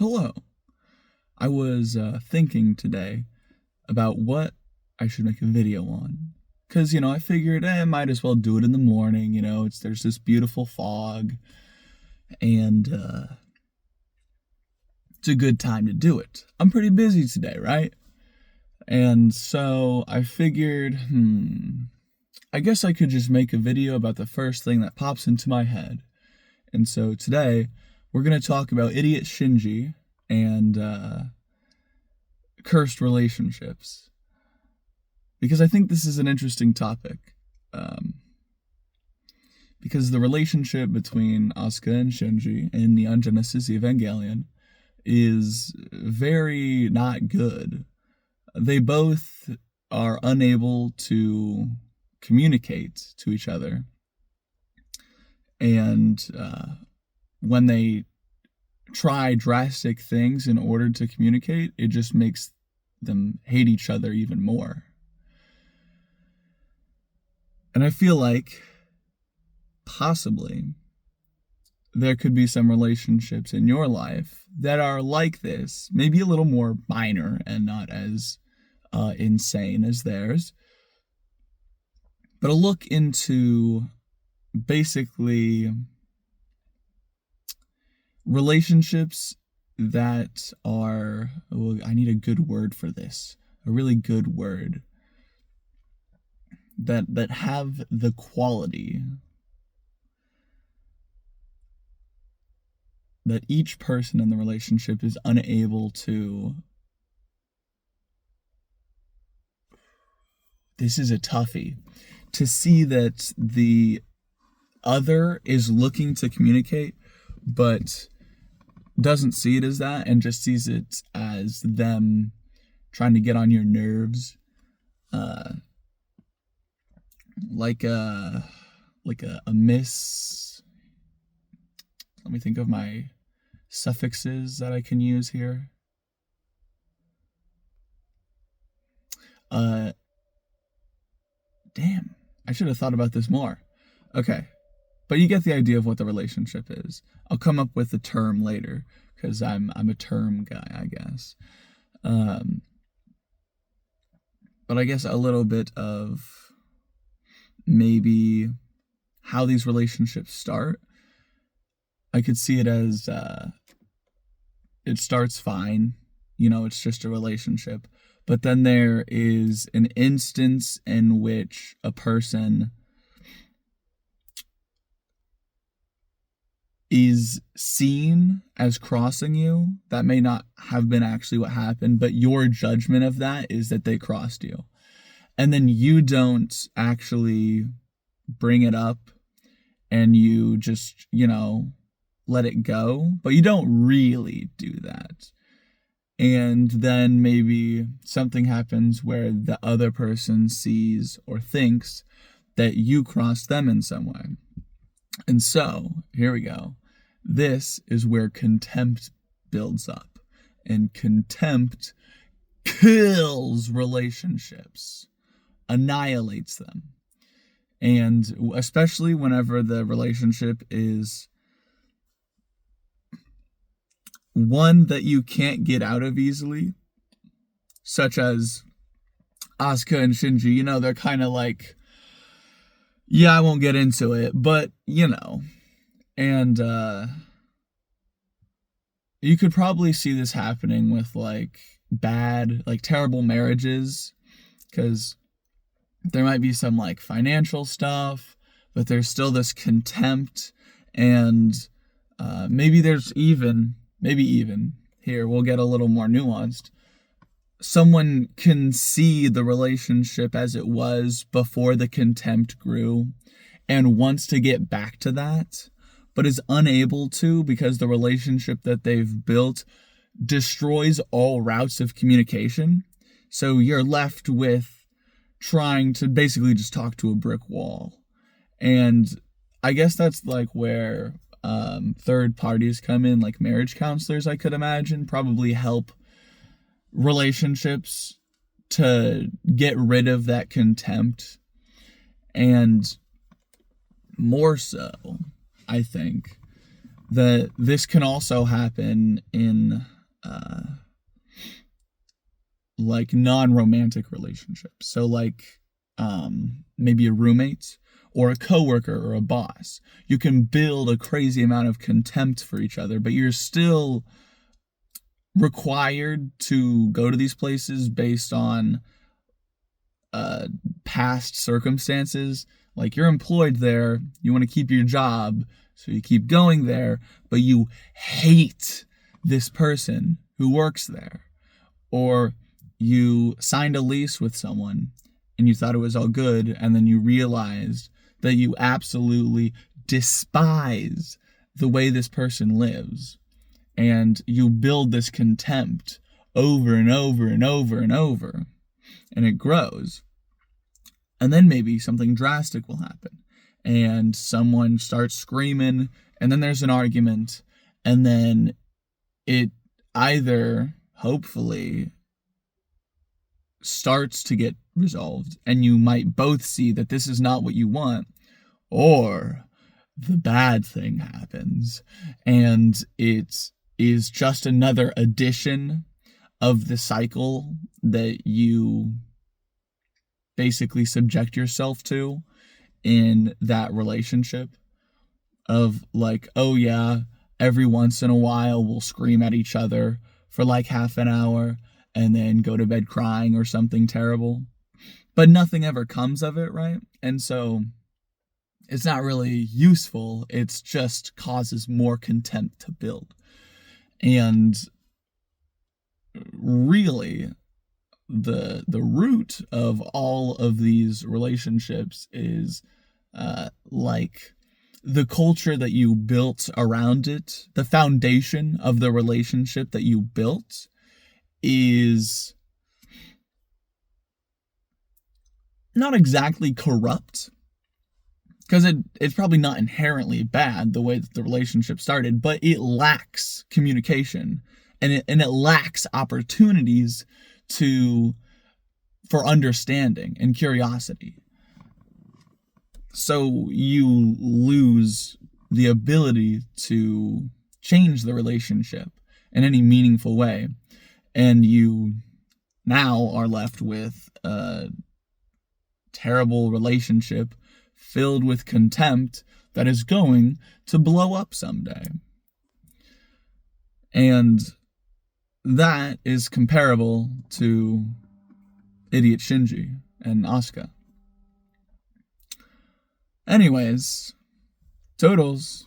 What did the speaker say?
Hello. I was thinking today about what I should make a video on. Because, I figured I might as well do it in the morning. There's this beautiful fog, and it's a good time to do it. I'm pretty busy today, right? And so I figured, I guess I could just make a video about the first thing that pops into my head. And so today, we're going to talk about idiot Shinji and cursed relationships, because I think this is an interesting topic. Because the relationship between Asuka and Shinji in Neon Genesis Evangelion is very not good. They both are unable to communicate to each other, and when they try drastic things in order to communicate, it just makes them hate each other even more. And I feel like possibly there could be some relationships in your life that are like this, maybe a little more minor and not as insane as theirs. But a look into basically relationships that are, I need a good word for this, a really good word, that have the quality that each person in the relationship is unable to, this is a toughie, to see that the other is looking to communicate, but doesn't see it as that and just sees it as them trying to get on your nerves. Like a miss. Let me think of my suffixes that I can use here. Damn, I should have thought about this more. Okay, but you get the idea of what the relationship is. I'll come up with the term later, because I'm a term guy, I guess. But I guess a little bit of maybe how these relationships start. I could see it as it starts fine, it's just a relationship. But then there is an instance in which a person is seen as crossing you. That may not have been actually what happened, but your judgment of that is that they crossed you. And then you don't actually bring it up, and you just, let it go, but you don't really do that. And then maybe something happens where the other person sees or thinks that you crossed them in some way. And so, here we go. This is where contempt builds up. And contempt kills relationships, annihilates them. And especially whenever the relationship is one that you can't get out of easily, such as Asuka and Shinji, they're kind of like, yeah, I won't get into it, but, and you could probably see this happening with, terrible marriages, because there might be some, financial stuff, but there's still this contempt, and maybe even, here, we'll get a little more nuanced. Someone can see the relationship as it was before the contempt grew and wants to get back to that, but is unable to because the relationship that they've built destroys all routes of communication. So you're left with trying to basically just talk to a brick wall. And I guess that's where third parties come in, like marriage counselors, I could imagine, probably help relationships to get rid of that contempt. And more so, I think, that this can also happen in like non-romantic relationships. So like maybe a roommate or a coworker or a boss. You can build a crazy amount of contempt for each other, but you're still required to go to these places based on past circumstances. Like you're employed there, you want to keep your job, so you keep going there, but you hate this person who works there. Or you signed a lease with someone and you thought it was all good, and then you realized that you absolutely despise the way this person lives. And you build this contempt over and over and over and over, and it grows. And then maybe something drastic will happen, and someone starts screaming, and then there's an argument, and then it either, hopefully, starts to get resolved, and you might both see that this is not what you want, or the bad thing happens, and it is just another addition of the cycle that you basically subject yourself to in that relationship of like, oh yeah, every once in a while we'll scream at each other for like half an hour and then go to bed crying or something terrible, but nothing ever comes of it, right? And so it's not really useful. It's just causes more contempt to build. And really, the root of all of these relationships is like the culture that you built around it. The foundation of the relationship that you built is not exactly corrupt, because it's probably not inherently bad the way that the relationship started, but it lacks communication, and it lacks opportunities for understanding and curiosity. So you lose the ability to change the relationship in any meaningful way, and you now are left with a terrible relationship filled with contempt that is going to blow up someday. And that is comparable to idiot Shinji and Asuka. Anyways, toodles.